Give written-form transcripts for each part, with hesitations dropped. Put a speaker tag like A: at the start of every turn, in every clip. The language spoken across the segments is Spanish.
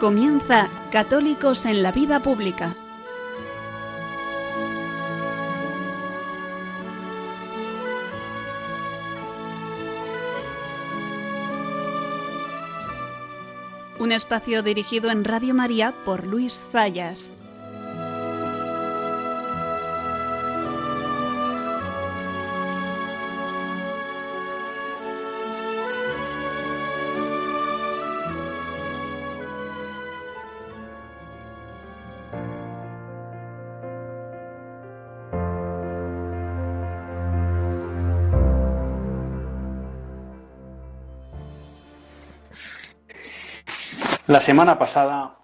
A: Comienza Católicos en la Vida Pública. Un espacio dirigido en Radio María por Luis Zayas.
B: La semana pasada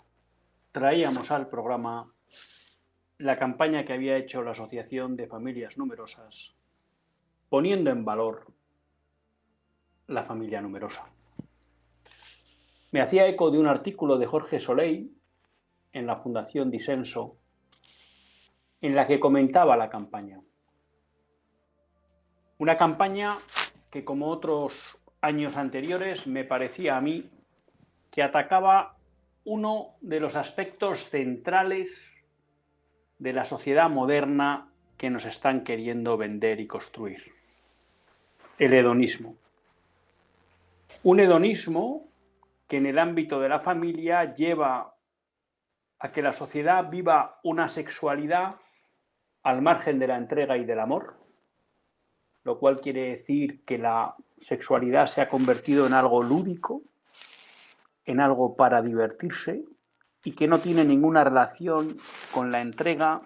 B: traíamos al programa la campaña que había hecho la Asociación de Familias Numerosas, poniendo en valor la familia numerosa. Me hacía eco de un artículo de Jorge Soleil en la Fundación Disenso, en la que comentaba la campaña. Una campaña que, como otros años anteriores, me parecía a mí que atacaba uno de los aspectos centrales de la sociedad moderna que nos están queriendo vender y construir: el hedonismo. Un hedonismo que en el ámbito de la familia lleva a que la sociedad viva una sexualidad al margen de la entrega y del amor, lo cual quiere decir que la sexualidad se ha convertido en algo lúdico, en algo para divertirse, y que no tiene ninguna relación con la entrega,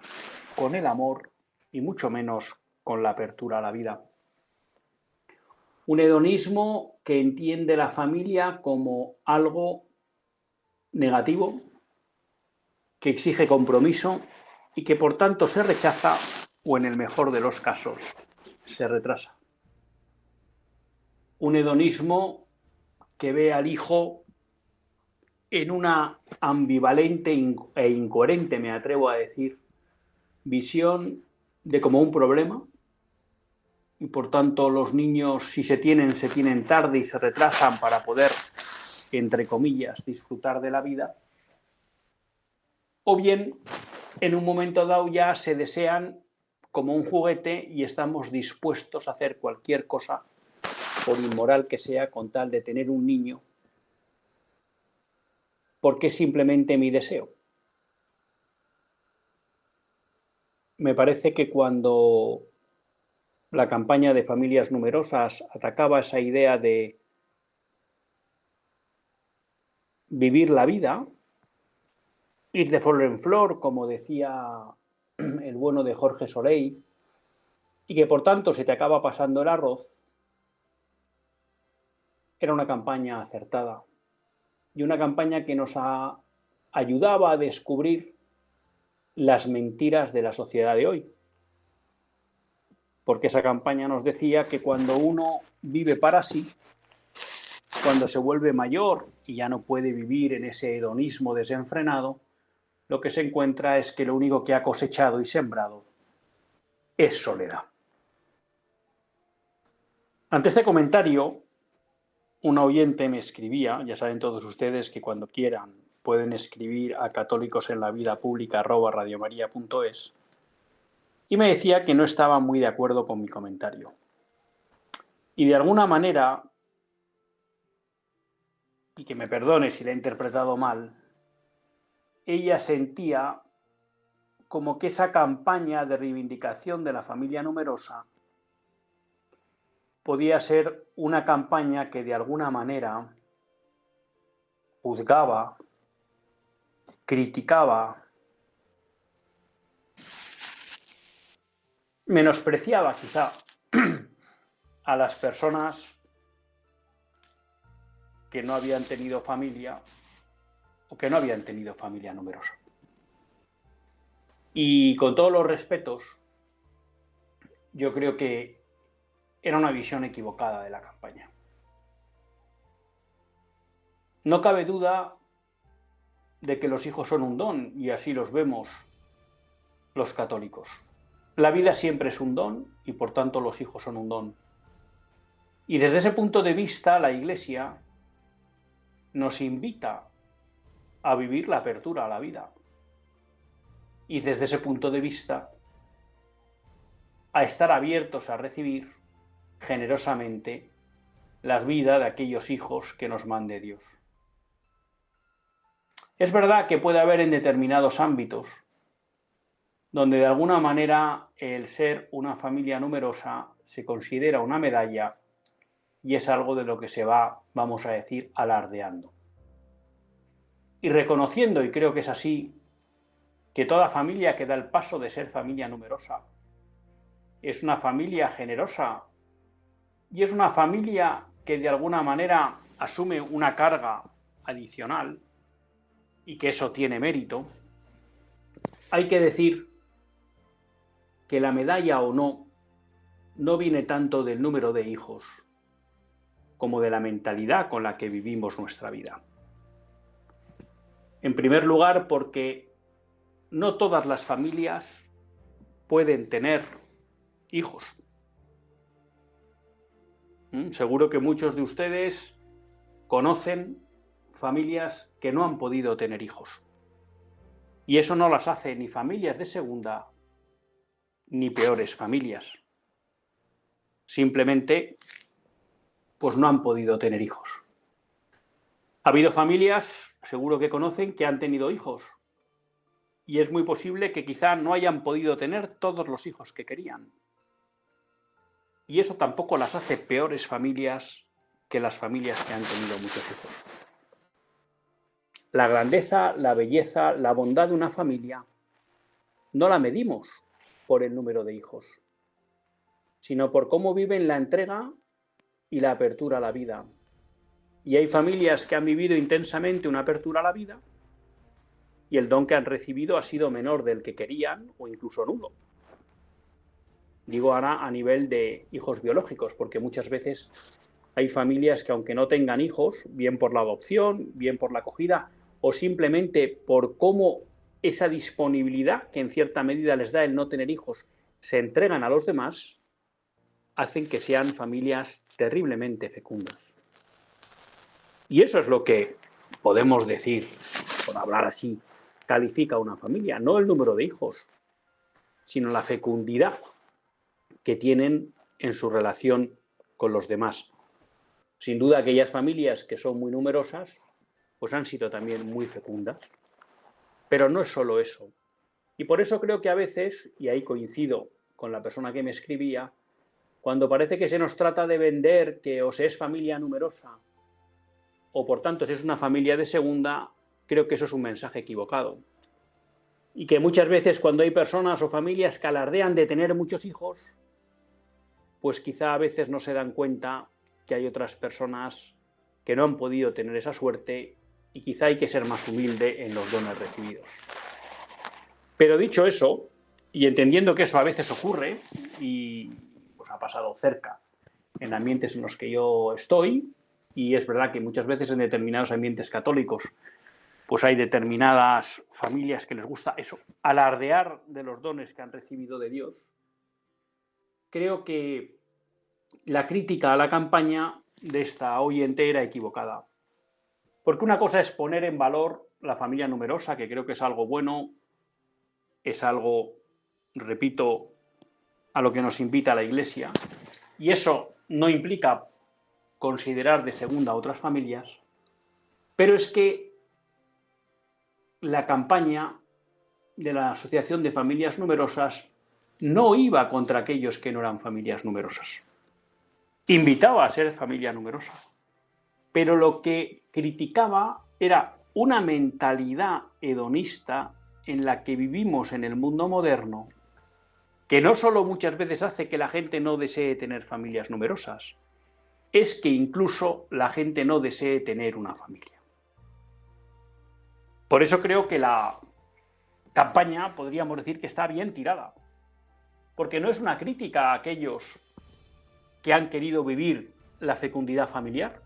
B: con el amor y mucho menos con la apertura a la vida. Un hedonismo que entiende la familia como algo negativo, que exige compromiso y que por tanto se rechaza o, en el mejor de los casos, se retrasa. Un hedonismo que ve al hijo en una ambivalente e incoherente, me atrevo a decir, visión de como un problema, y por tanto los niños, si se tienen tarde y se retrasan para poder, entre comillas, disfrutar de la vida, o bien en un momento dado ya se desean como un juguete y estamos dispuestos a hacer cualquier cosa, por inmoral que sea, con tal de tener un niño, porque es simplemente mi deseo. Me parece que cuando la campaña de Familias Numerosas atacaba esa idea de vivir la vida, ir de flor en flor, como decía el bueno de Jorge Soleil, y que por tanto se te acaba pasando el arroz, era una campaña acertada y una campaña que nos ayudaba a descubrir las mentiras de la sociedad de hoy. Porque esa campaña nos decía que cuando uno vive para sí, cuando se vuelve mayor y ya no puede vivir en ese hedonismo desenfrenado, lo que se encuentra es que lo único que ha cosechado y sembrado es soledad. Ante este comentario, un oyente me escribía, ya saben todos ustedes que cuando quieran pueden escribir a católicosenlavidapublica@radiomaria.es, y me decía que no estaba muy de acuerdo con mi comentario. Y de alguna manera, y que me perdone si la he interpretado mal, ella sentía como que esa campaña de reivindicación de la familia numerosa podía ser una campaña que de alguna manera juzgaba, criticaba, menospreciaba quizá a las personas que no habían tenido familia o que no habían tenido familia numerosa. Y con todos los respetos, yo creo que era una visión equivocada de la campaña. No cabe duda de que los hijos son un don, y así los vemos los católicos. La vida siempre es un don y por tanto los hijos son un don. Y desde ese punto de vista la Iglesia nos invita a vivir la apertura a la vida. Y desde ese punto de vista, a estar abiertos a recibir generosamente la vida de aquellos hijos que nos mande Dios. Es verdad que puede haber en determinados ámbitos donde de alguna manera el ser una familia numerosa se considera una medalla y es algo de lo que se va, vamos a decir, alardeando. Y reconociendo, y creo que es así, que toda familia que da el paso de ser familia numerosa es una familia generosa y es una familia que de alguna manera asume una carga adicional y que eso tiene mérito, hay que decir que la medalla o no viene tanto del número de hijos como de la mentalidad con la que vivimos nuestra vida. En primer lugar, porque no todas las familias pueden tener hijos. Seguro que muchos de ustedes conocen familias que no han podido tener hijos. Y eso no las hace ni familias de segunda ni peores familias. Simplemente, pues no han podido tener hijos. Ha habido familias, seguro que conocen, que han tenido hijos. Y es muy posible que quizá no hayan podido tener todos los hijos que querían. Y eso tampoco las hace peores familias que las familias que han tenido muchos hijos. La grandeza, la belleza, la bondad de una familia no la medimos por el número de hijos, sino por cómo viven la entrega y la apertura a la vida. Y hay familias que han vivido intensamente una apertura a la vida y el don que han recibido ha sido menor del que querían o incluso nulo. Digo ahora a nivel de hijos biológicos, porque muchas veces hay familias que aunque no tengan hijos, bien por la adopción, bien por la acogida o simplemente por cómo esa disponibilidad que en cierta medida les da el no tener hijos se entregan a los demás, hacen que sean familias terriblemente fecundas. Y eso es lo que podemos decir, por hablar así, califica una familia, no el número de hijos, sino la fecundidad que tienen en su relación con los demás. Sin duda, aquellas familias que son muy numerosas, pues han sido también muy fecundas. Pero no es solo eso. Y por eso creo que a veces, y ahí coincido con la persona que me escribía, cuando parece que se nos trata de vender que o se es familia numerosa o por tanto se es una familia de segunda, creo que eso es un mensaje equivocado. Y que muchas veces cuando hay personas o familias que alardean de tener muchos hijos, pues quizá a veces no se dan cuenta que hay otras personas que no han podido tener esa suerte y quizá hay que ser más humilde en los dones recibidos. Pero dicho eso, y entendiendo que eso a veces ocurre, y pues ha pasado cerca en ambientes en los que yo estoy, y es verdad que muchas veces en determinados ambientes católicos, pues hay determinadas familias que les gusta eso, alardear de los dones que han recibido de Dios, creo que la crítica a la campaña de esta oyente era equivocada. Porque una cosa es poner en valor la familia numerosa, que creo que es algo bueno, es algo, repito, a lo que nos invita la Iglesia, y eso no implica considerar de segunda a otras familias, pero es que la campaña de la Asociación de Familias Numerosas no iba contra aquellos que no eran familias numerosas. Invitaba a ser familia numerosa, pero lo que criticaba era una mentalidad hedonista en la que vivimos en el mundo moderno, que no solo muchas veces hace que la gente no desee tener familias numerosas, es que incluso la gente no desee tener una familia. Por eso creo que la campaña podríamos decir que está bien tirada, porque no es una crítica a aquellos que han querido vivir la fecundidad familiar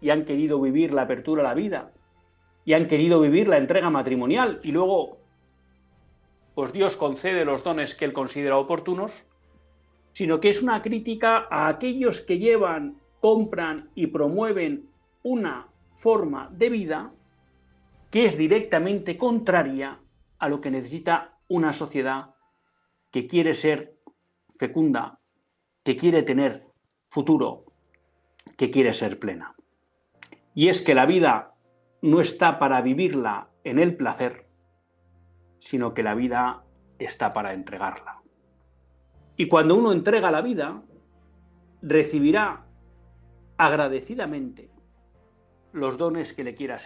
B: y han querido vivir la apertura a la vida y han querido vivir la entrega matrimonial y luego pues Dios concede los dones que Él considera oportunos, sino que es una crítica a aquellos que llevan, compran y promueven una forma de vida que es directamente contraria a lo que necesita una sociedad que quiere ser fecunda, que quiere tener futuro, que quiere ser plena. Y es que la vida no está para vivirla en el placer, sino que la vida está para entregarla. Y cuando uno entrega la vida, recibirá agradecidamente los dones que le quiera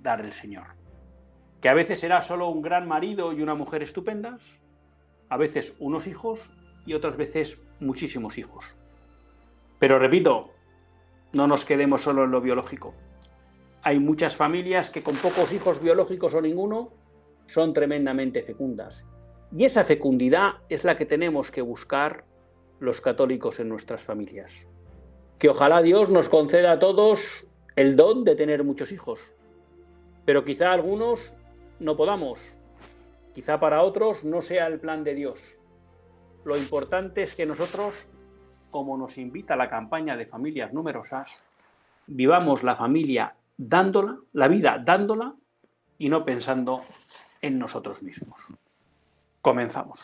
B: dar el Señor. Que a veces será solo un gran marido y una mujer estupendas, a veces unos hijos y otras veces muchísimos hijos. Pero repito, no nos quedemos solo en lo biológico. Hay muchas familias que con pocos hijos biológicos o ninguno son tremendamente fecundas. Y esa fecundidad es la que tenemos que buscar los católicos en nuestras familias. Que ojalá Dios nos conceda a todos el don de tener muchos hijos. Pero quizá algunos no podamos. Quizá para otros no sea el plan de Dios. Lo importante es que nosotros, como nos invita la campaña de familias numerosas, vivamos la familia dándola, la vida dándola y no pensando en nosotros mismos. Comenzamos.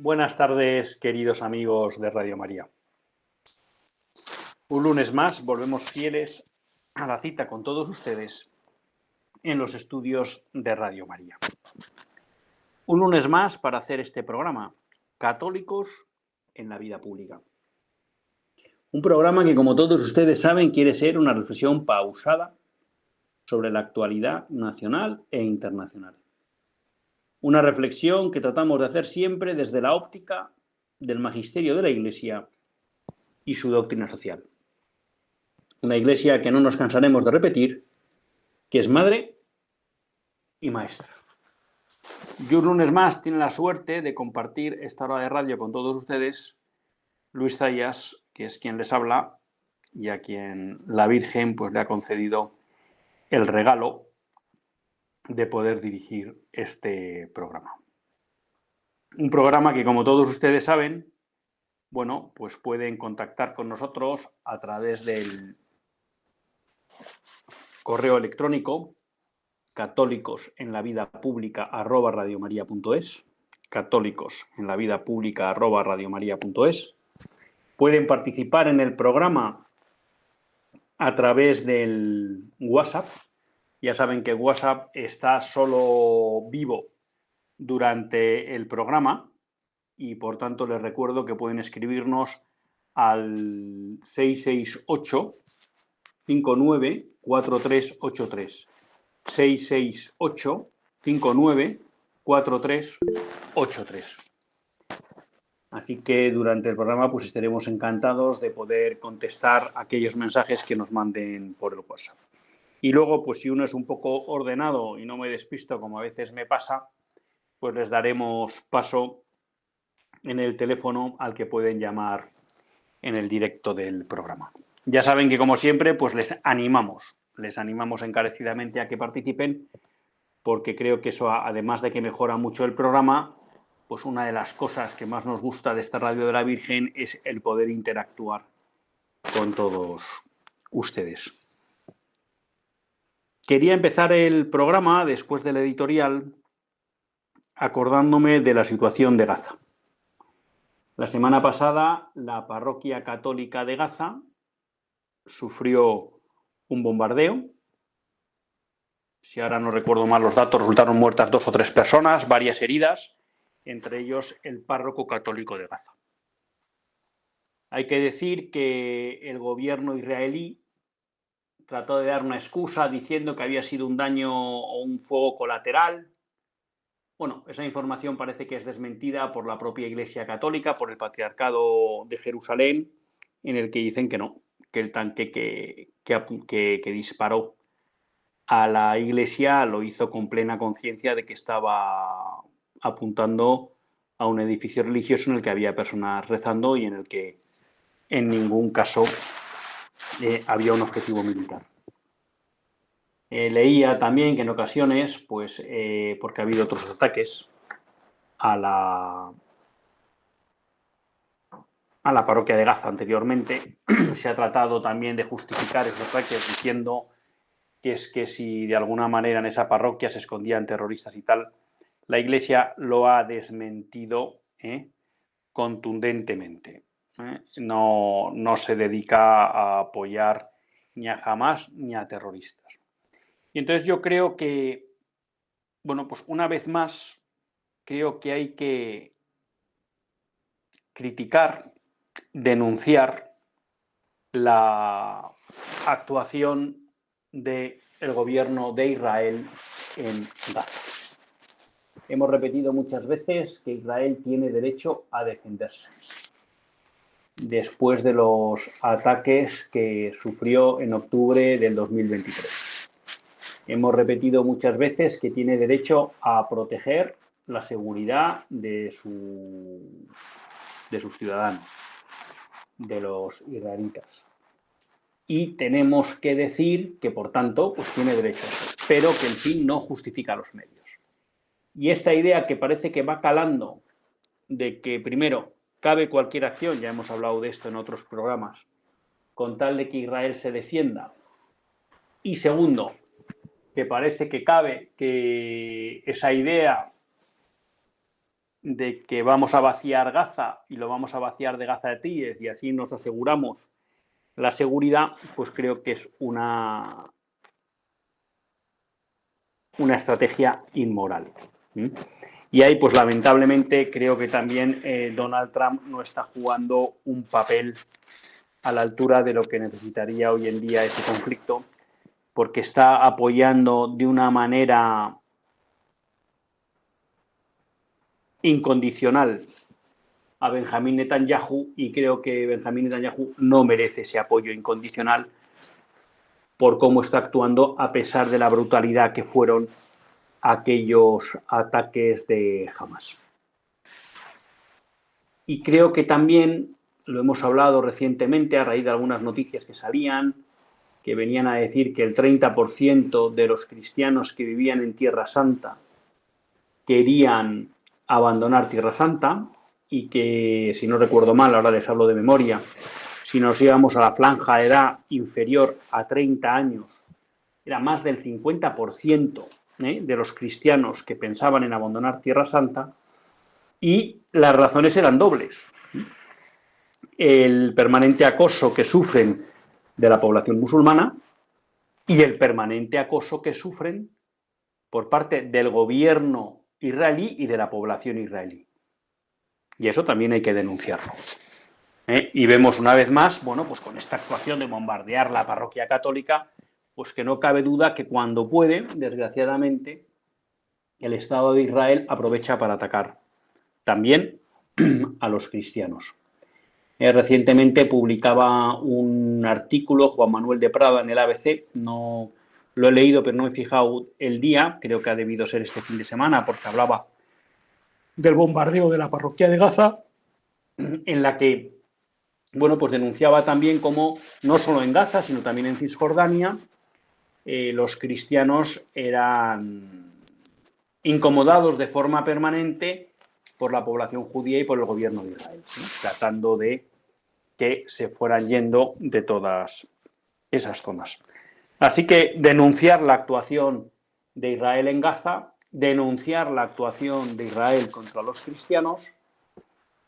B: Buenas tardes, queridos amigos de Radio María. Un lunes más volvemos fieles a la cita con todos ustedes en los estudios de Radio María. Un lunes más para hacer este programa, Católicos en la Vida Pública. Un programa que, como todos ustedes saben, quiere ser una reflexión pausada sobre la actualidad nacional e internacional. Una reflexión que tratamos de hacer siempre desde la óptica del magisterio de la Iglesia y su doctrina social. Una Iglesia que no nos cansaremos de repetir, que es madre y maestra. Y un lunes más tiene la suerte de compartir esta hora de radio con todos ustedes Luis Zayas, que es quien les habla y a quien la Virgen pues le ha concedido el regalo de poder dirigir este programa. Un programa que, como todos ustedes saben, bueno, pues pueden contactar con nosotros a través del correo electrónico católicosenlavidapublica@radiomaria.es, católicosenlavidapublica@radiomaria.es. Pueden participar en el programa a través del WhatsApp. Ya saben que WhatsApp está solo vivo durante el programa y, por tanto, les recuerdo que pueden escribirnos al 668 59 4383. 668 59 4383. Así que durante el programa pues estaremos encantados de poder contestar aquellos mensajes que nos manden por el WhatsApp. Y luego, pues si uno es un poco ordenado y no me despisto, como a veces me pasa, pues les daremos paso en el teléfono al que pueden llamar en el directo del programa. Ya saben que, como siempre, pues les animamos encarecidamente a que participen, porque creo que eso, además de que mejora mucho el programa, pues una de las cosas que más nos gusta de esta Radio de la Virgen es el poder interactuar con todos ustedes. Quería empezar el programa, después del editorial, acordándome de la situación de Gaza. La semana pasada, la parroquia católica de Gaza sufrió un bombardeo. Si ahora no recuerdo mal los datos, resultaron muertas 2 o 3 personas, varias heridas, entre ellos el párroco católico de Gaza. Hay que decir que el gobierno israelí trató de dar una excusa diciendo que había sido un daño o un fuego colateral. Bueno, esa información parece que es desmentida por la propia Iglesia Católica, por el Patriarcado de Jerusalén, en el que dicen que no, que el tanque que disparó a la iglesia lo hizo con plena conciencia de que estaba apuntando a un edificio religioso en el que había personas rezando y en el que en ningún caso había un objetivo militar. Leía también que en ocasiones, pues, porque ha habido otros ataques a la parroquia de Gaza anteriormente, se ha tratado también de justificar esos ataques diciendo que es que si de alguna manera en esa parroquia se escondían terroristas y tal. La Iglesia lo ha desmentido contundentemente. No se dedica a apoyar ni a Hamas ni a terroristas. Y entonces yo creo que, bueno, pues una vez más, creo que hay que criticar, denunciar la actuación del gobierno de Israel en Gaza. Hemos repetido muchas veces que Israel tiene derecho a defenderse después de los ataques que sufrió en octubre del 2023. Hemos repetido muchas veces que tiene derecho a proteger la seguridad de sus ciudadanos, de los israelitas. Y tenemos que decir que, por tanto, pues tiene derecho a eso, pero que el fin no justifica los medios. Y esta idea que parece que va calando de que, primero, cabe cualquier acción, ya hemos hablado de esto en otros programas, con tal de que Israel se defienda. Y segundo, que parece que cabe que esa idea de que vamos a vaciar Gaza y lo vamos a vaciar de gazatíes y así nos aseguramos la seguridad, pues creo que es una estrategia inmoral. Y ahí, pues lamentablemente, creo que también Donald Trump no está jugando un papel a la altura de lo que necesitaría hoy en día ese conflicto, porque está apoyando de una manera incondicional a Benjamín Netanyahu, y creo que Benjamín Netanyahu no merece ese apoyo incondicional por cómo está actuando, a pesar de la brutalidad que fueron aquellos ataques de Hamas. Y creo que también, lo hemos hablado recientemente a raíz de algunas noticias que salían, que venían a decir que el 30% de los cristianos que vivían en Tierra Santa querían abandonar Tierra Santa, y que, si no recuerdo mal, ahora les hablo de memoria, si nos íbamos a la franja de edad inferior a 30 años, era más del 50% de los cristianos que pensaban en abandonar Tierra Santa, y las razones eran dobles. El permanente acoso que sufren de la población musulmana y el permanente acoso que sufren por parte del gobierno israelí y de la población israelí. Y eso también hay que denunciarlo. Y vemos una vez más, bueno, pues con esta actuación de bombardear la parroquia católica, pues que no cabe duda que cuando puede, desgraciadamente, el Estado de Israel aprovecha para atacar también a los cristianos. Recientemente publicaba un artículo Juan Manuel de Prada en el ABC, no lo he leído pero no he fijado el día, creo que ha debido ser este fin de semana, porque hablaba del bombardeo de la parroquia de Gaza, en la que, bueno, pues denunciaba también cómo no solo en Gaza, sino también en Cisjordania, los cristianos eran incomodados de forma permanente por la población judía y por el gobierno de Israel, tratando de que se fueran yendo de todas esas zonas. Así que denunciar la actuación de Israel en Gaza, denunciar la actuación de Israel contra los cristianos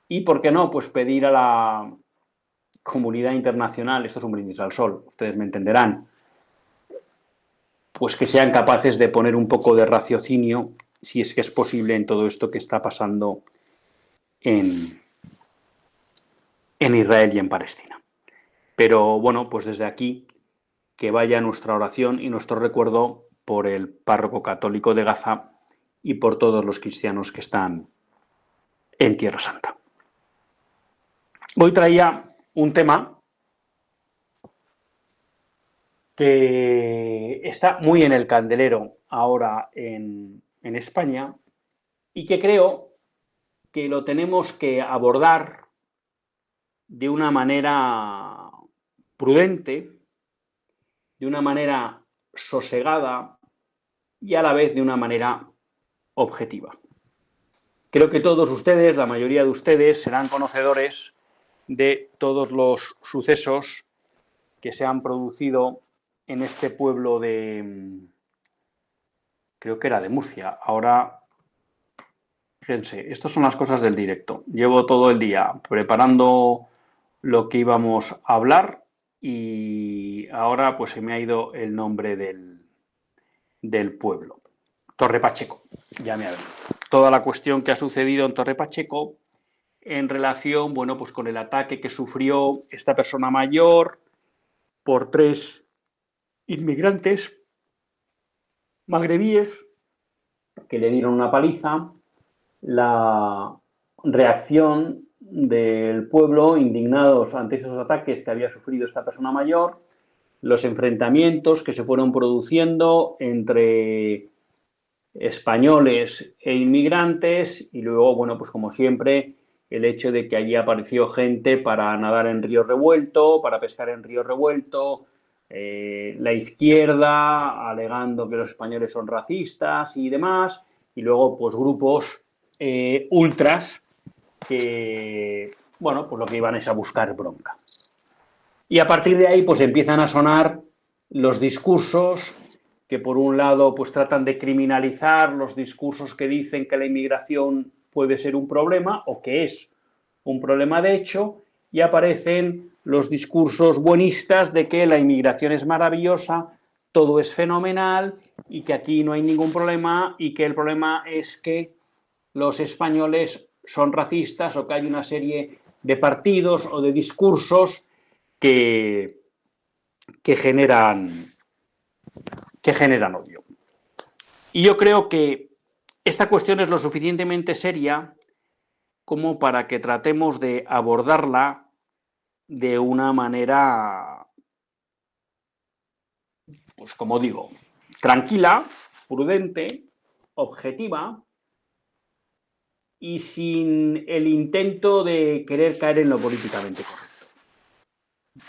B: y, ¿por qué no?, pues pedir a la comunidad internacional, esto es un brindis al sol, ustedes me entenderán, pues que sean capaces de poner un poco de raciocinio, si es que es posible, en todo esto que está pasando en en Israel y en Palestina. Pero bueno, pues desde aquí que vaya nuestra oración y nuestro recuerdo por el párroco católico de Gaza y por todos los cristianos que están en Tierra Santa. Hoy traía un tema que está muy en el candelero ahora en España y que creo que lo tenemos que abordar de una manera prudente, de una manera sosegada y a la vez de una manera objetiva. Creo que todos ustedes, la mayoría de ustedes, serán conocedores de todos los sucesos que se han producido en este pueblo de, creo que era de Murcia. Ahora, fíjense, estas son las cosas del directo. Llevo todo el día preparando lo que íbamos a hablar y ahora pues se me ha ido el nombre del pueblo. Torre Pacheco, ya me ha venido. Toda la cuestión que ha sucedido en Torre Pacheco en relación, bueno, pues con el ataque que sufrió esta persona mayor por 3 inmigrantes magrebíes que le dieron una paliza, la reacción del pueblo indignados ante esos ataques que había sufrido esta persona mayor, los enfrentamientos que se fueron produciendo entre españoles e inmigrantes y luego, bueno, pues como siempre, el hecho de que allí apareció gente para nadar en río revuelto, para pescar en río revuelto, la izquierda alegando que los españoles son racistas y demás, y luego pues grupos ultras que, bueno, pues lo que iban es a buscar bronca. Y a partir de ahí pues empiezan a sonar los discursos que por un lado pues tratan de criminalizar los discursos que dicen que la inmigración puede ser un problema o que es un problema de hecho, y aparecen los discursos buenistas de que la inmigración es maravillosa, todo es fenomenal y que aquí no hay ningún problema y que el problema es que los españoles son racistas o que hay una serie de partidos o de discursos que generan odio. Y yo creo que esta cuestión es lo suficientemente seria como para que tratemos de abordarla de una manera, pues como digo, tranquila, prudente, objetiva y sin el intento de querer caer en lo políticamente correcto.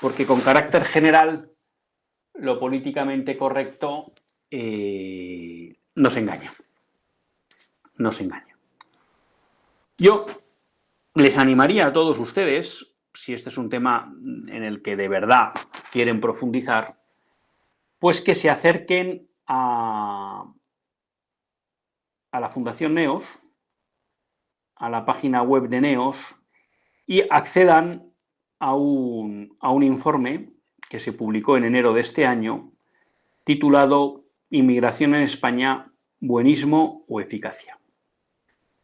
B: Porque con carácter general, lo políticamente correcto nos engaña. Nos engaña. Yo les animaría a todos ustedes, si este es un tema en el que de verdad quieren profundizar, pues que se acerquen a la Fundación Neos, a la página web de Neos, y accedan a un informe que se publicó en enero de este año, titulado Inmigración en España, buenismo o eficacia.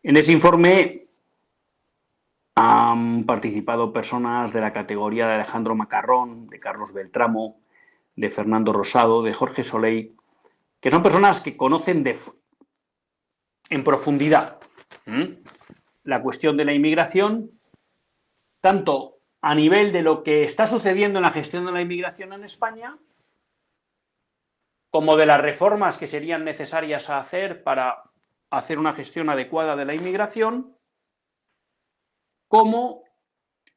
B: En ese informe han participado personas de la categoría de Alejandro Macarrón, de Carlos Beltramo, de Fernando Rosado, de Jorge Soleil, que son personas que conocen en profundidad la cuestión de la inmigración, tanto a nivel de lo que está sucediendo en la gestión de la inmigración en España, como de las reformas que serían necesarias a hacer para hacer una gestión adecuada de la inmigración, como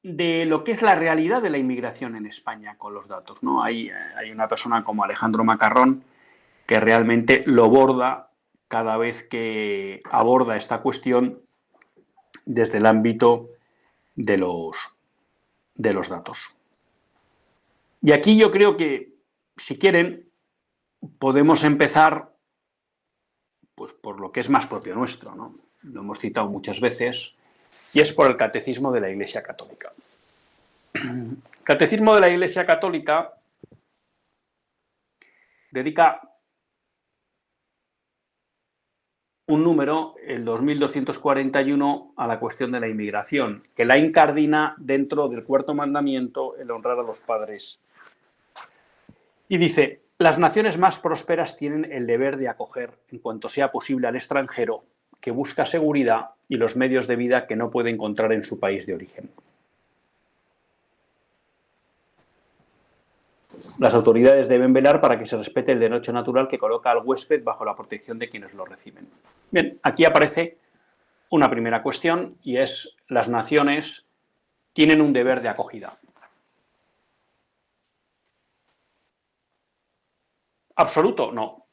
B: de lo que es la realidad de la inmigración en España con los datos, ¿no? Hay una persona como Alejandro Macarrón que realmente lo borda cada vez que aborda esta cuestión desde el ámbito de los datos. Y aquí yo creo que, si quieren, podemos empezar pues por lo que es más propio nuestro, ¿no? Lo hemos citado muchas veces, y es por el Catecismo de la Iglesia Católica. El Catecismo de la Iglesia Católica dedica un número, el 2241, a la cuestión de la inmigración, que la incardina dentro del cuarto mandamiento, el honrar a los padres. Y dice: las naciones más prósperas tienen el deber de acoger, en cuanto sea posible, al extranjero que busca seguridad y los medios de vida que no puede encontrar en su país de origen. Las autoridades deben velar para que se respete el derecho natural que coloca al huésped bajo la protección de quienes lo reciben. Bien, aquí aparece una primera cuestión, y es: las naciones tienen un deber de acogida. Absoluto, no,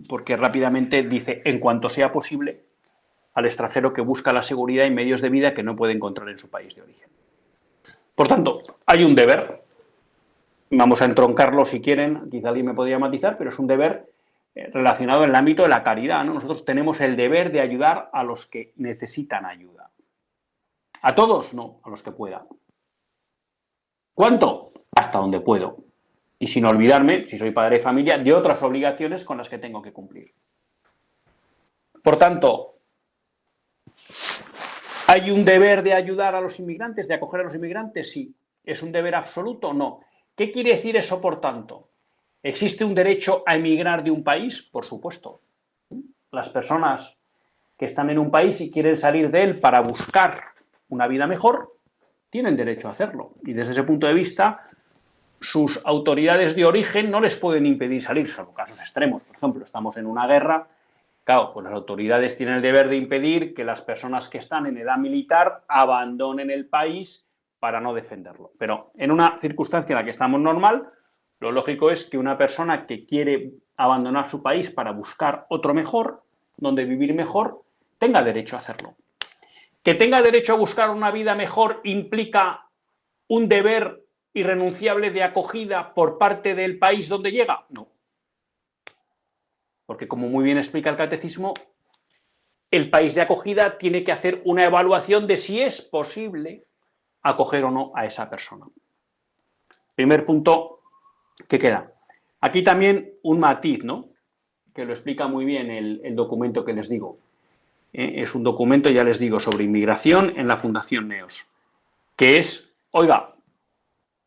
B: porque rápidamente dice: en cuanto sea posible, al extranjero que busca la seguridad y medios de vida que no puede encontrar en su país de origen. Por tanto, hay un deber. Vamos a entroncarlo si quieren, quizá alguien me podría matizar, pero es un deber relacionado en el ámbito de la caridad, ¿no? Nosotros tenemos el deber de ayudar a los que necesitan ayuda. ¿A todos? No, a los que pueda. ¿Cuánto? Hasta donde puedo. Y sin olvidarme, si soy padre de familia, de otras obligaciones con las que tengo que cumplir. Por tanto, ¿hay un deber de ayudar a los inmigrantes, de acoger a los inmigrantes? Sí. ¿Es un deber absoluto? No. ¿Qué quiere decir eso, por tanto? ¿Existe un derecho a emigrar de un país? Por supuesto. Las personas que están en un país y quieren salir de él para buscar una vida mejor, tienen derecho a hacerlo. Y desde ese punto de vista, sus autoridades de origen no les pueden impedir salir, salvo casos extremos. Por ejemplo, estamos en una guerra. Claro, pues las autoridades tienen el deber de impedir que las personas que están en edad militar abandonen el país para no defenderlo. Pero en una circunstancia en la que estamos normal, lo lógico es que una persona que quiere abandonar su país para buscar otro mejor, donde vivir mejor, tenga derecho a hacerlo. ¿Que tenga derecho a buscar una vida mejor implica un deber irrenunciable de acogida por parte del país donde llega? No. Porque, como muy bien explica el catecismo, el país de acogida tiene que hacer una evaluación de si es posible acoger o no a esa persona. Primer punto que queda. Aquí también un matiz, ¿no?, que lo explica muy bien el documento que les digo. Es un documento, ya les digo, sobre inmigración en la Fundación Neos, que es, oiga,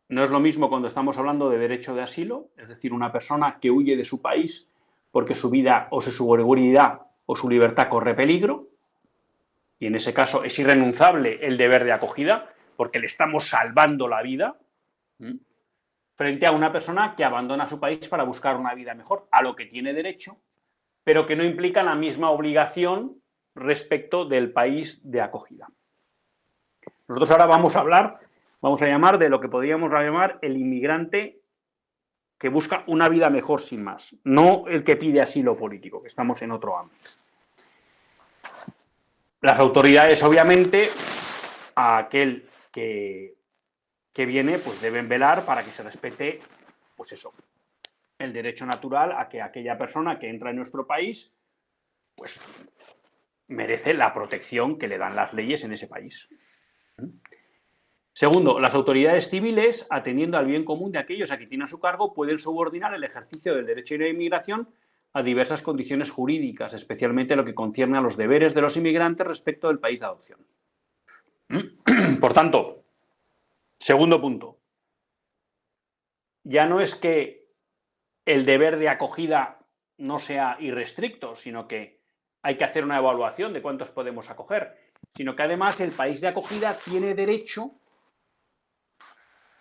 B: no es lo mismo cuando estamos hablando de derecho de asilo, es decir, una persona que huye de su país porque su vida o su seguridad o su libertad corre peligro, y en ese caso es irrenunciable el deber de acogida, porque le estamos salvando la vida, frente a una persona que abandona su país para buscar una vida mejor, a lo que tiene derecho, pero que no implica la misma obligación respecto del país de acogida. Nosotros ahora vamos a llamar de lo que podríamos llamar el inmigrante que busca una vida mejor, sin más, no el que pide asilo político, que estamos en otro ámbito. Las autoridades, obviamente, a aquel que viene, pues deben velar para que se respete, pues eso, el derecho natural a que aquella persona que entra en nuestro país, pues merece la protección que le dan las leyes en ese país. Segundo, las autoridades civiles, atendiendo al bien común de aquellos a quien tienen a su cargo, pueden subordinar el ejercicio del derecho de inmigración a diversas condiciones jurídicas, especialmente lo que concierne a los deberes de los inmigrantes respecto del país de adopción. Por tanto, segundo punto, ya no es que el deber de acogida no sea irrestricto, sino que hay que hacer una evaluación de cuántos podemos acoger, sino que además el país de acogida tiene derecho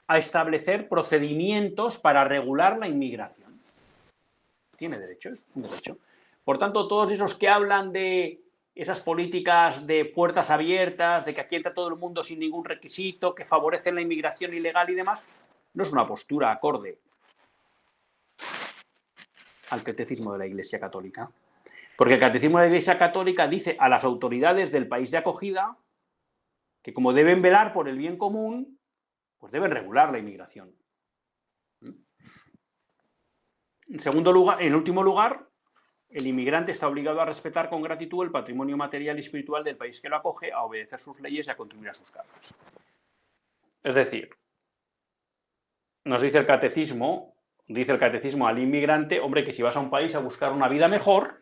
B: a establecer procedimientos para regular la inmigración. Tiene derecho, es un derecho. Por tanto, todos esos que hablan de esas políticas de puertas abiertas, de que aquí entra todo el mundo sin ningún requisito, que favorecen la inmigración ilegal y demás, no es una postura acorde al catecismo de la Iglesia Católica. Porque el catecismo de la Iglesia Católica dice a las autoridades del país de acogida que, como deben velar por el bien común, pues deben regular la inmigración. En último lugar, el inmigrante está obligado a respetar con gratitud el patrimonio material y espiritual del país que lo acoge, a obedecer sus leyes y a contribuir a sus cargas. Es decir, nos dice el catecismo al inmigrante, hombre, que si vas a un país a buscar una vida mejor,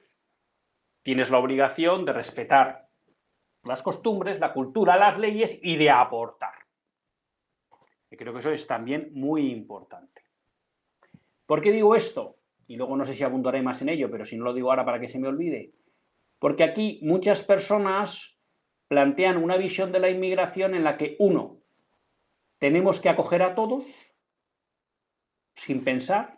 B: tienes la obligación de respetar las costumbres, la cultura, las leyes y de aportar. Y creo que eso es también muy importante. ¿Por qué digo esto? Y luego no sé si abundaré más en ello, pero si no lo digo ahora para que se me olvide. Porque aquí muchas personas plantean una visión de la inmigración en la que, uno, tenemos que acoger a todos sin pensar,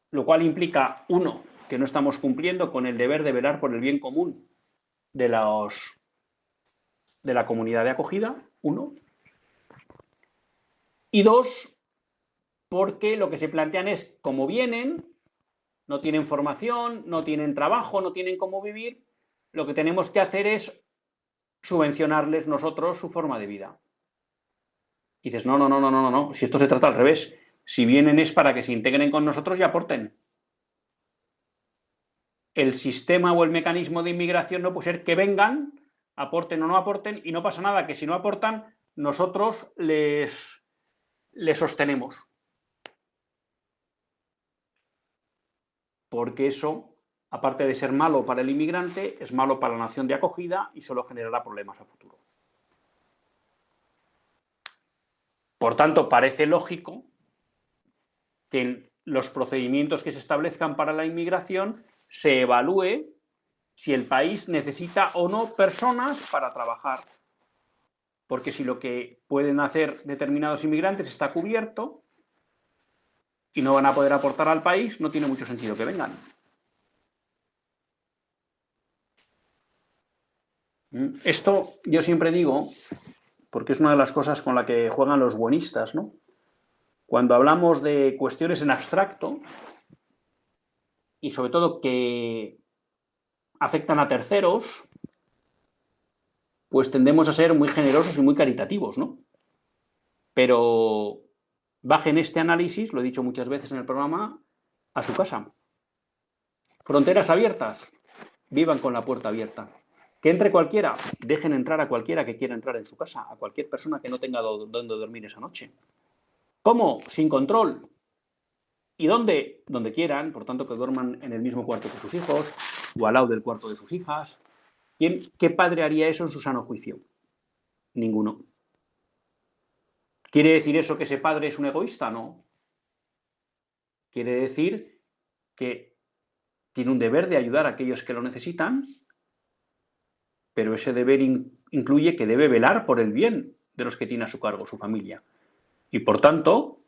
B: lo cual implica, uno, que no estamos cumpliendo con el deber de velar por el bien común de la comunidad de acogida, uno. Y dos, porque lo que se plantean es, como vienen, no tienen formación, no tienen trabajo, no tienen cómo vivir, lo que tenemos que hacer es subvencionarles nosotros su forma de vida. Y dices, no, si esto se trata al revés, si vienen es para que se integren con nosotros y aporten. El sistema o el mecanismo de inmigración no puede ser que vengan, aporten o no aporten, y no pasa nada, que si no aportan, nosotros les sostenemos. Porque eso, aparte de ser malo para el inmigrante, es malo para la nación de acogida y solo generará problemas a futuro. Por tanto, parece lógico que en los procedimientos que se establezcan para la inmigración se evalúe si el país necesita o no personas para trabajar. Porque si lo que pueden hacer determinados inmigrantes está cubierto y no van a poder aportar al país, no tiene mucho sentido que vengan. Esto yo siempre digo, porque es una de las cosas con la que juegan los buenistas, ¿no? Cuando hablamos de cuestiones en abstracto, y sobre todo que afectan a terceros, pues tendemos a ser muy generosos y muy caritativos, ¿no? Pero bajen este análisis, lo he dicho muchas veces en el programa, a su casa. Fronteras abiertas, vivan con la puerta abierta. Que entre cualquiera, dejen entrar a cualquiera que quiera entrar en su casa, a cualquier persona que no tenga dónde dormir esa noche. ¿Cómo? Sin control. ¿Y dónde? Donde quieran, por tanto que duerman en el mismo cuarto que sus hijos o al lado del cuarto de sus hijas. ¿Qué padre haría eso en su sano juicio? Ninguno. ¿Quiere decir eso que ese padre es un egoísta? No. Quiere decir que tiene un deber de ayudar a aquellos que lo necesitan, pero ese deber incluye que debe velar por el bien de los que tiene a su cargo, su familia. Y por tanto,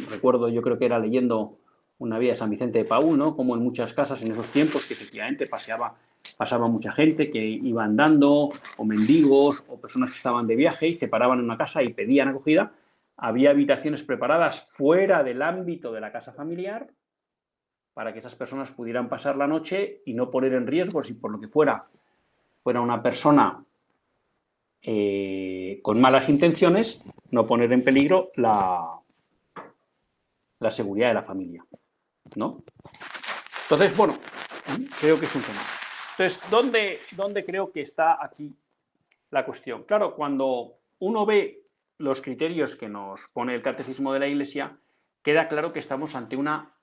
B: recuerdo, yo creo que era leyendo una vía de San Vicente de Paúl, ¿no? Como en muchas casas en esos tiempos que efectivamente pasaba mucha gente que iba andando, o mendigos, o personas que estaban de viaje y se paraban en una casa y pedían acogida. Había habitaciones preparadas fuera del ámbito de la casa familiar para que esas personas pudieran pasar la noche y no poner en riesgo, si por lo que fuera una persona con malas intenciones, no poner en peligro la seguridad de la familia, ¿no? Entonces, bueno, creo que es un tema. Entonces, ¿dónde creo que está aquí la cuestión? Claro, cuando uno ve los criterios que nos pone el Catecismo de la Iglesia, queda claro que estamos ante una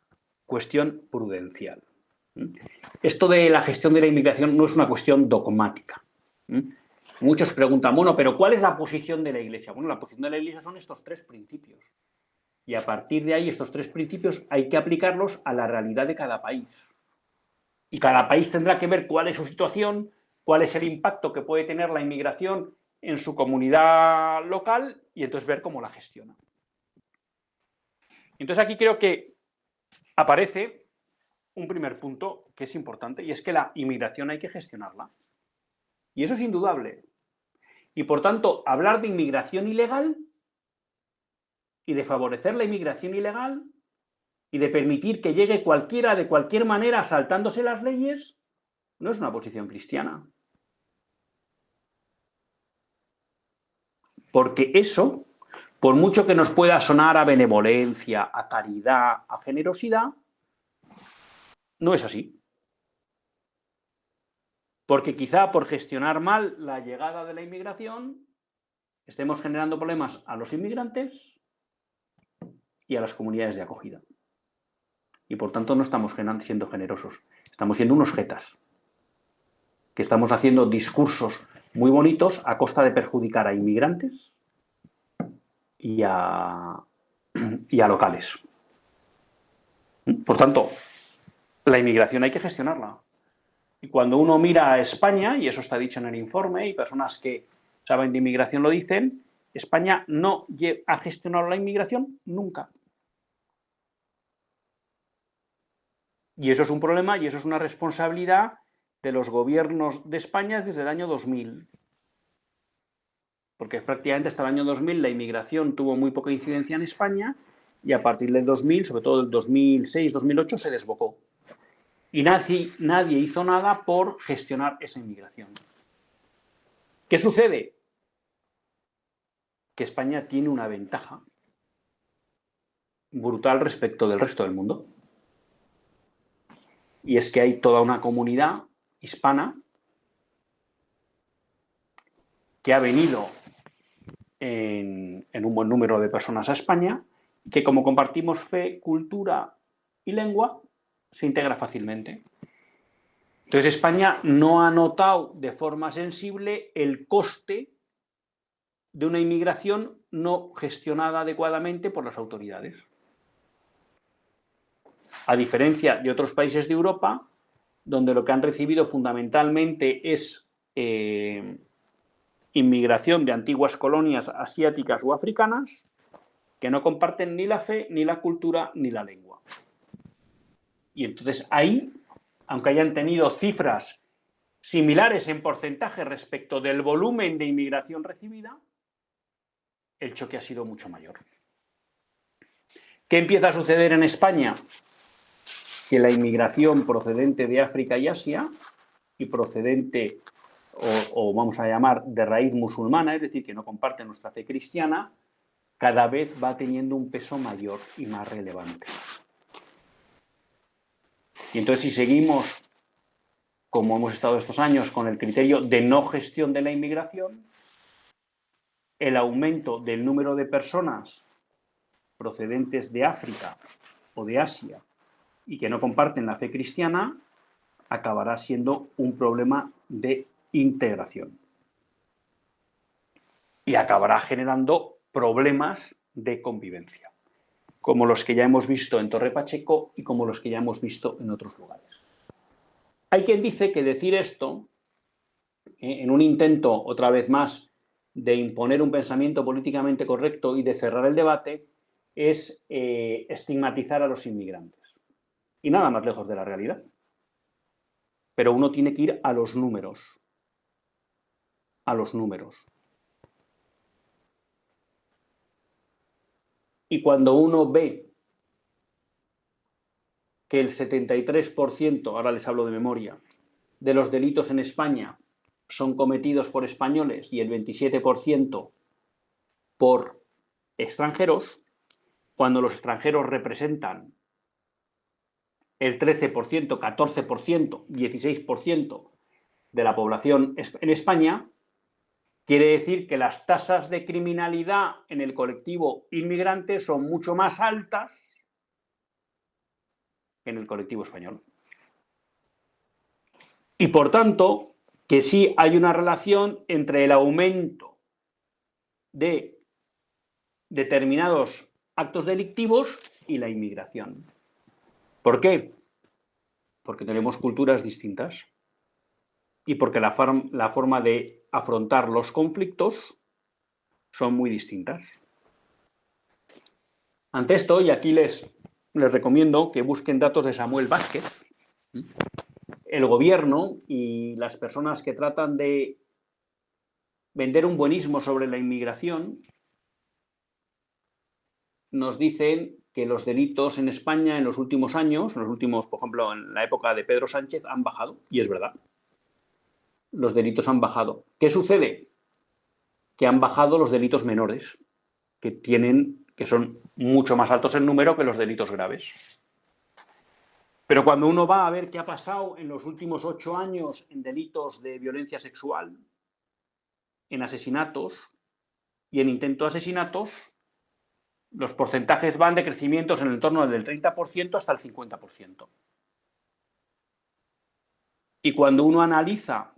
B: cuestión prudencial. Esto de la gestión de la inmigración no es una cuestión dogmática. Muchos preguntan, bueno, pero ¿cuál es la posición de la Iglesia? Bueno, la posición de la Iglesia son estos tres principios. Y a partir de ahí, estos tres principios hay que aplicarlos a la realidad de cada país. Y cada país tendrá que ver cuál es su situación, cuál es el impacto que puede tener la inmigración en su comunidad local y entonces ver cómo la gestiona. Entonces aquí creo que aparece un primer punto que es importante y es que la inmigración hay que gestionarla. Y eso es indudable. Y por tanto, hablar de inmigración ilegal y de favorecer la inmigración ilegal y de permitir que llegue cualquiera de cualquier manera saltándose las leyes, no es una posición cristiana. Porque eso, por mucho que nos pueda sonar a benevolencia, a caridad, a generosidad, no es así. Porque quizá por gestionar mal la llegada de la inmigración, estemos generando problemas a los inmigrantes y a las comunidades de acogida. Y por tanto no estamos siendo generosos. Estamos siendo unos jetas, que estamos haciendo discursos muy bonitos a costa de perjudicar a inmigrantes y a locales. Por tanto, la inmigración hay que gestionarla. Y cuando uno mira a España, y eso está dicho en el informe, y personas que saben de inmigración lo dicen, España no ha gestionado la inmigración nunca. Y eso es un problema y eso es una responsabilidad de los gobiernos de España desde el año 2000. Porque prácticamente hasta el año 2000 la inmigración tuvo muy poca incidencia en España y a partir del 2000, sobre todo del 2006-2008, se desbocó. Y nadie hizo nada por gestionar esa inmigración. ¿Qué sucede? Que España tiene una ventaja brutal respecto del resto del mundo. Y es que hay toda una comunidad hispana que ha venido en un buen número de personas a España, que como compartimos fe, cultura y lengua, se integra fácilmente. Entonces España no ha notado de forma sensible el coste de una inmigración no gestionada adecuadamente por las autoridades. A diferencia de otros países de Europa, donde lo que han recibido fundamentalmente es inmigración de antiguas colonias asiáticas o africanas, que no comparten ni la fe, ni la cultura, ni la lengua. Y entonces ahí, aunque hayan tenido cifras similares en porcentaje respecto del volumen de inmigración recibida, el choque ha sido mucho mayor. ¿Qué empieza a suceder en España? Que la inmigración procedente de África y Asia y procedente, o vamos a llamar, de raíz musulmana, es decir, que no comparte nuestra fe cristiana, cada vez va teniendo un peso mayor y más relevante. Y entonces, si seguimos, como hemos estado estos años, con el criterio de no gestión de la inmigración, el aumento del número de personas procedentes de África o de Asia y que no comparten la fe cristiana acabará siendo un problema de integración. Y acabará generando problemas de convivencia, como los que ya hemos visto en Torre Pacheco y como los que ya hemos visto en otros lugares. Hay quien dice que decir esto, en un intento, otra vez más, de imponer un pensamiento políticamente correcto y de cerrar el debate, es estigmatizar a los inmigrantes. Y nada más lejos de la realidad. Pero uno tiene que ir a los números. A los números. Y cuando uno ve que el 73%, ahora les hablo de memoria, de los delitos en España son cometidos por españoles y el 27% por extranjeros, cuando los extranjeros representan el 13%, 14%, 16% de la población en España, quiere decir que las tasas de criminalidad en el colectivo inmigrante son mucho más altas que en el colectivo español. Y por tanto, que sí hay una relación entre el aumento de determinados actos delictivos y la inmigración. ¿Por qué? Porque tenemos culturas distintas y porque la forma de afrontar los conflictos son muy distintas. Ante esto, y aquí les recomiendo que busquen datos de Samuel Vázquez, el gobierno y las personas que tratan de vender un buenismo sobre la inmigración nos dicen que los delitos en España en los últimos años, por ejemplo, en la época de Pedro Sánchez, han bajado, y es verdad. Los delitos han bajado. ¿Qué sucede? Que han bajado los delitos menores, que son mucho más altos en número que los delitos graves. Pero cuando uno va a ver qué ha pasado en los últimos 8 años en delitos de violencia sexual, en asesinatos y en intento de asesinatos, los porcentajes van de crecimientos en el entorno del 30% hasta el 50%. Y cuando uno analiza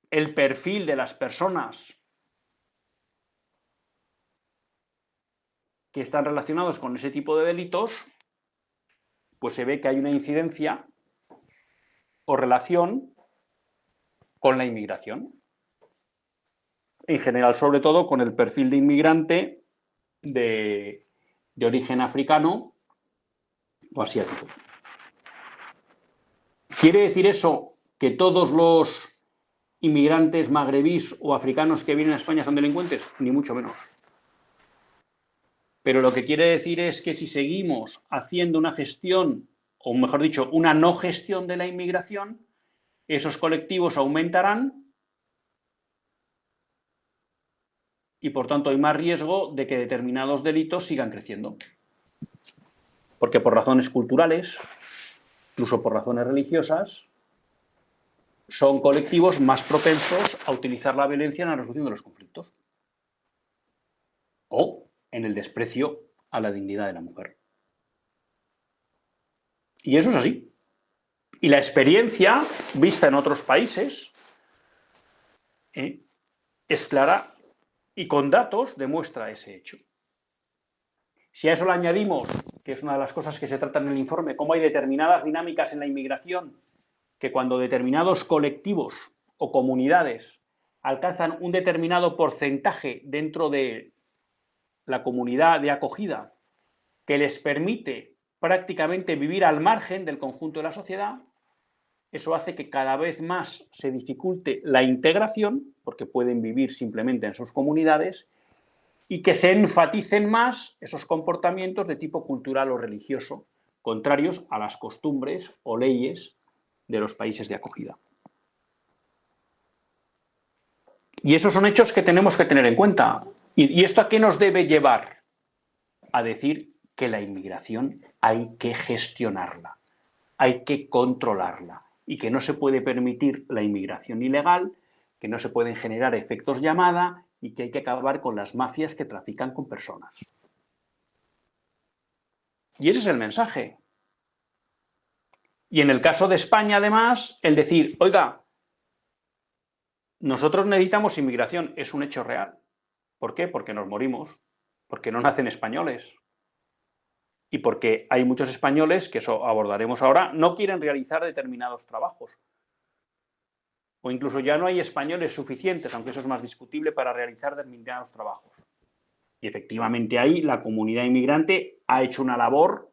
B: el perfil de las personas que están relacionados con ese tipo de delitos, pues se ve que hay una incidencia o relación con la inmigración. En general, sobre todo, con el perfil de inmigrante de origen africano o asiático. ¿Quiere decir eso que todos los inmigrantes magrebíes o africanos que vienen a España son delincuentes? Ni mucho menos. Pero lo que quiere decir es que si seguimos haciendo una gestión, o mejor dicho, una no gestión de la inmigración, esos colectivos aumentarán y por tanto hay más riesgo de que determinados delitos sigan creciendo. Porque por razones culturales, incluso por razones religiosas, son colectivos más propensos a utilizar la violencia en la resolución de los conflictos. O en el desprecio a la dignidad de la mujer. Y eso es así. Y la experiencia, vista en otros países, es clara y con datos demuestra ese hecho. Si a eso le añadimos, que es una de las cosas que se trata en el informe, cómo hay determinadas dinámicas en la inmigración, que cuando determinados colectivos o comunidades alcanzan un determinado porcentaje dentro de la comunidad de acogida que les permite prácticamente vivir al margen del conjunto de la sociedad, eso hace que cada vez más se dificulte la integración, porque pueden vivir simplemente en sus comunidades, y que se enfaticen más esos comportamientos de tipo cultural o religioso, contrarios a las costumbres o leyes de los países de acogida. Y esos son hechos que tenemos que tener en cuenta. ¿Y esto a qué nos debe llevar? A decir que la inmigración hay que gestionarla, hay que controlarla y que no se puede permitir la inmigración ilegal, que no se pueden generar efectos llamada y que hay que acabar con las mafias que trafican con personas. Y ese es el mensaje. Y en el caso de España, además, el decir, oiga, nosotros necesitamos inmigración, es un hecho real. ¿Por qué? Porque nos morimos, porque no nacen españoles. Y porque hay muchos españoles, que eso abordaremos ahora, no quieren realizar determinados trabajos. O incluso ya no hay españoles suficientes, aunque eso es más discutible, para realizar determinados trabajos. Y efectivamente ahí la comunidad inmigrante ha hecho una labor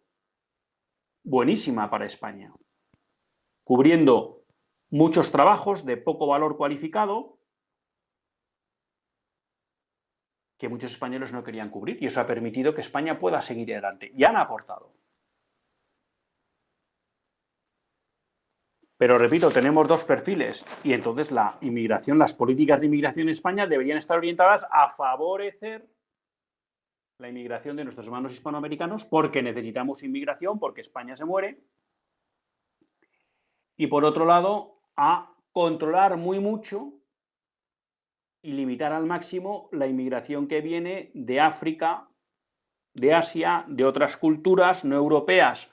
B: buenísima para España, cubriendo muchos trabajos de poco valor cualificado que muchos españoles no querían cubrir, y eso ha permitido que España pueda seguir adelante. Y han aportado. Pero repito, tenemos dos perfiles y entonces la inmigración, las políticas de inmigración en España deberían estar orientadas a favorecer la inmigración de nuestros hermanos hispanoamericanos porque necesitamos inmigración, porque España se muere. Y por otro lado, a controlar muy mucho y limitar al máximo la inmigración que viene de África, de Asia, de otras culturas no europeas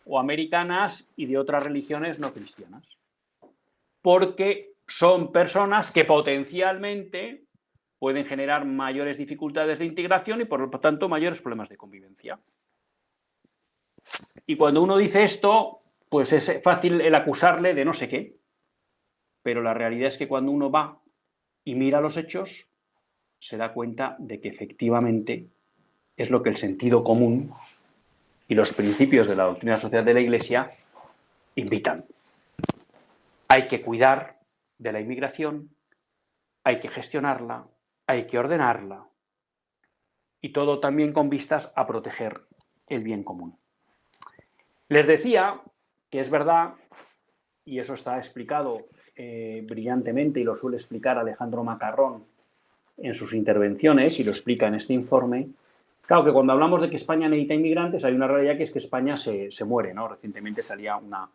B: o americanas y de otras religiones no cristianas. Porque son personas que potencialmente pueden generar mayores dificultades de integración y por lo tanto mayores problemas de convivencia. Y cuando uno dice esto, pues es fácil el acusarle de no sé qué, pero la realidad es que cuando uno va y mira los hechos, se da cuenta de que efectivamente es lo que el sentido común y los principios de la doctrina social de la Iglesia invitan. Hay que cuidar de la inmigración, hay que gestionarla, hay que ordenarla y todo también con vistas a proteger el bien común. Les decía que es verdad, y eso está explicado brillantemente y lo suele explicar Alejandro Macarrón en sus intervenciones y lo explica en este informe. Claro que cuando hablamos de que España necesita inmigrantes hay una realidad que es que España se muere, ¿no? Recientemente salía una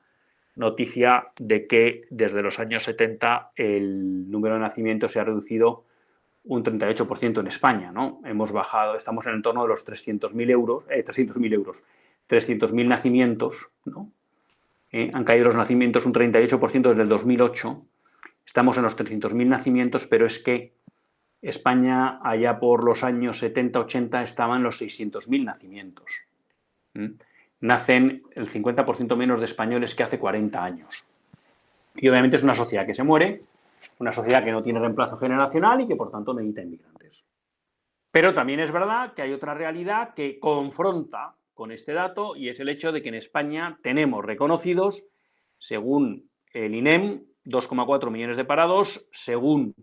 B: noticia de que desde los años 70 el número de nacimientos se ha reducido un 38% en España, ¿no? Hemos bajado, estamos en el entorno de los 300.000 nacimientos, ¿no? Han caído los nacimientos un 38% desde el 2008. Estamos en los 300.000 nacimientos, pero es que España, allá por los años 70-80, estaba en los 600.000 nacimientos. Nacen el 50% menos de españoles que hace 40 años. Y obviamente es una sociedad que se muere, una sociedad que no tiene reemplazo generacional y que por tanto necesita inmigrantes. Pero también es verdad que hay otra realidad que confronta con este dato, y es el hecho de que en España tenemos reconocidos, según el INEM, 2,4 millones de parados, según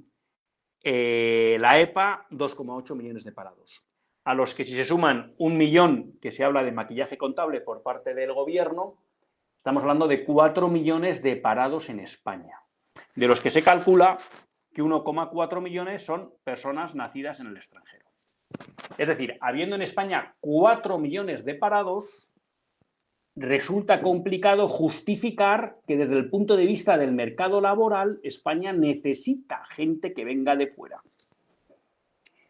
B: la EPA, 2,8 millones de parados. A los que si se suman 1 millón, que se habla de maquillaje contable por parte del gobierno, estamos hablando de 4 millones de parados en España, de los que se calcula que 1,4 millones son personas nacidas en el extranjero. Es decir, habiendo en España 4 millones de parados, resulta complicado justificar que desde el punto de vista del mercado laboral España necesita gente que venga de fuera.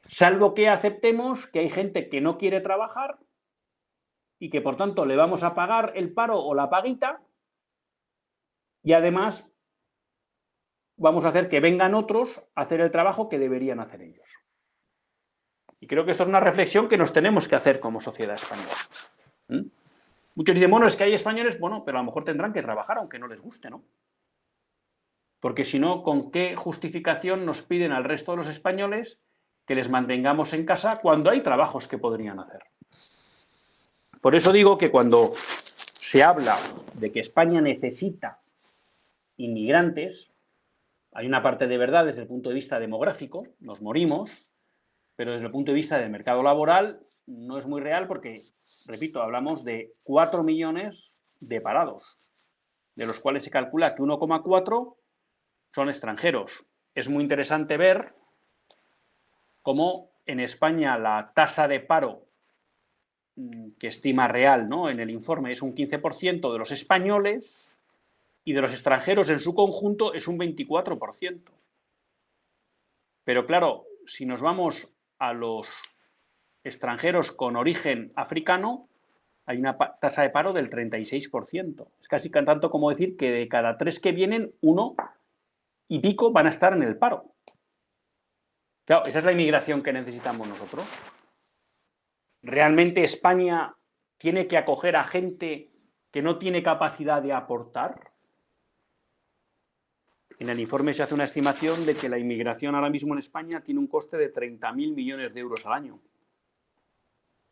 B: Salvo que aceptemos que hay gente que no quiere trabajar y que por tanto le vamos a pagar el paro o la paguita, y además vamos a hacer que vengan otros a hacer el trabajo que deberían hacer ellos. Y creo que esto es una reflexión que nos tenemos que hacer como sociedad española. Muchos dicen, bueno, es que hay españoles, bueno, pero a lo mejor tendrán que trabajar aunque no les guste, ¿no? Porque si no, ¿con qué justificación nos piden al resto de los españoles que les mantengamos en casa cuando hay trabajos que podrían hacer? Por eso digo que cuando se habla de que España necesita inmigrantes, hay una parte de verdad desde el punto de vista demográfico, nos morimos, pero desde el punto de vista del mercado laboral no es muy real porque, repito, hablamos de 4 millones de parados, de los cuales se calcula que 1,4 son extranjeros. Es muy interesante ver cómo en España la tasa de paro que estima real, ¿no?, en el informe es un 15% de los españoles y de los extranjeros en su conjunto es un 24%. Pero claro, si nos vamos a los extranjeros con origen africano, hay una tasa de paro del 36%. Es casi tanto como decir que de cada 3 que vienen, 1 y pico van a estar en el paro. Claro, esa es la inmigración que necesitamos nosotros. ¿Realmente España tiene que acoger a gente que no tiene capacidad de aportar? En el informe se hace una estimación de que la inmigración ahora mismo en España tiene un coste de 30.000 millones de euros al año.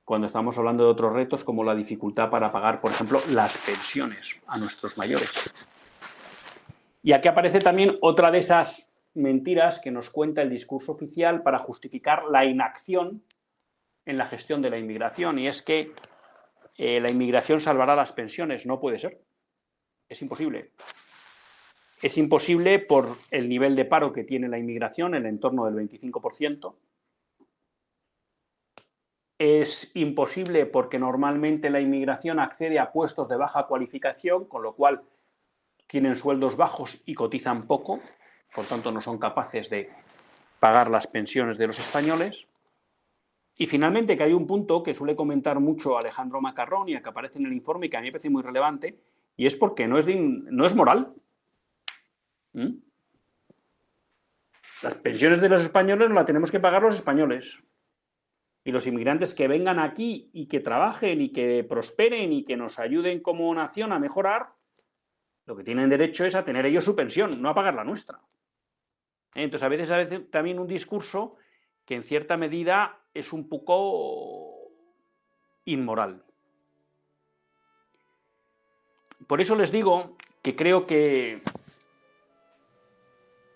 B: Cuando estamos hablando de otros retos como la dificultad para pagar, por ejemplo, las pensiones a nuestros mayores. Y aquí aparece también otra de esas mentiras que nos cuenta el discurso oficial para justificar la inacción en la gestión de la inmigración, y es que la inmigración salvará las pensiones. No puede ser. Es imposible. Es imposible por el nivel de paro que tiene la inmigración, en el entorno del 25%. Es imposible porque normalmente la inmigración accede a puestos de baja cualificación, con lo cual tienen sueldos bajos y cotizan poco, por tanto no son capaces de pagar las pensiones de los españoles. Y finalmente, que hay un punto que suele comentar mucho Alejandro Macarrón y que aparece en el informe y que a mí me parece muy relevante, y es porque no es moral. Las pensiones de los españoles no las tenemos que pagar los españoles. Y los inmigrantes que vengan aquí y que trabajen y que prosperen y que nos ayuden como nación a mejorar, lo que tienen derecho es a tener ellos su pensión, no a pagar la nuestra. Entonces, a veces también un discurso que en cierta medida es un poco inmoral. Por eso les digo que creo que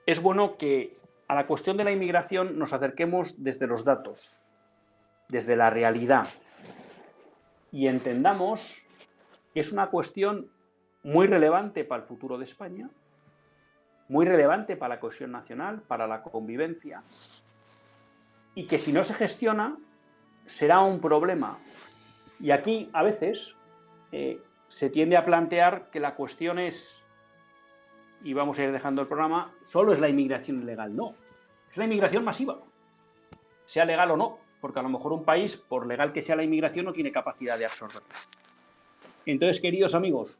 B: es bueno que a la cuestión de la inmigración nos acerquemos desde los datos, desde la realidad, y entendamos que es una cuestión muy relevante para el futuro de España, muy relevante para la cohesión nacional, para la convivencia, y que si no se gestiona será un problema. Y aquí a veces se tiende a plantear que la cuestión es, y vamos a ir dejando el programa, solo es la inmigración ilegal. No, es la inmigración masiva, sea legal o no, porque a lo mejor un país, por legal que sea la inmigración, no tiene capacidad de absorberla. Entonces, queridos amigos,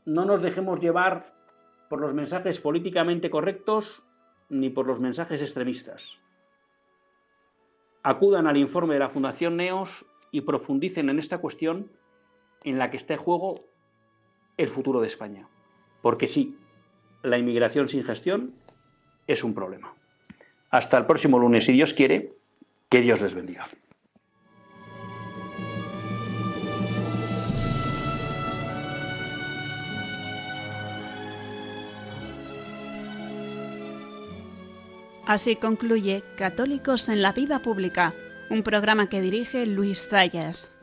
B: no nos dejemos llevar por los mensajes políticamente correctos ni por los mensajes extremistas. Acudan al informe de la Fundación Neos y profundicen en esta cuestión en la que está en juego el futuro de España. Porque sí, la inmigración sin gestión es un problema. Hasta el próximo lunes, si Dios quiere, que Dios les bendiga.
A: Así concluye Católicos en la Vida Pública, un programa que dirige Luis Zayas.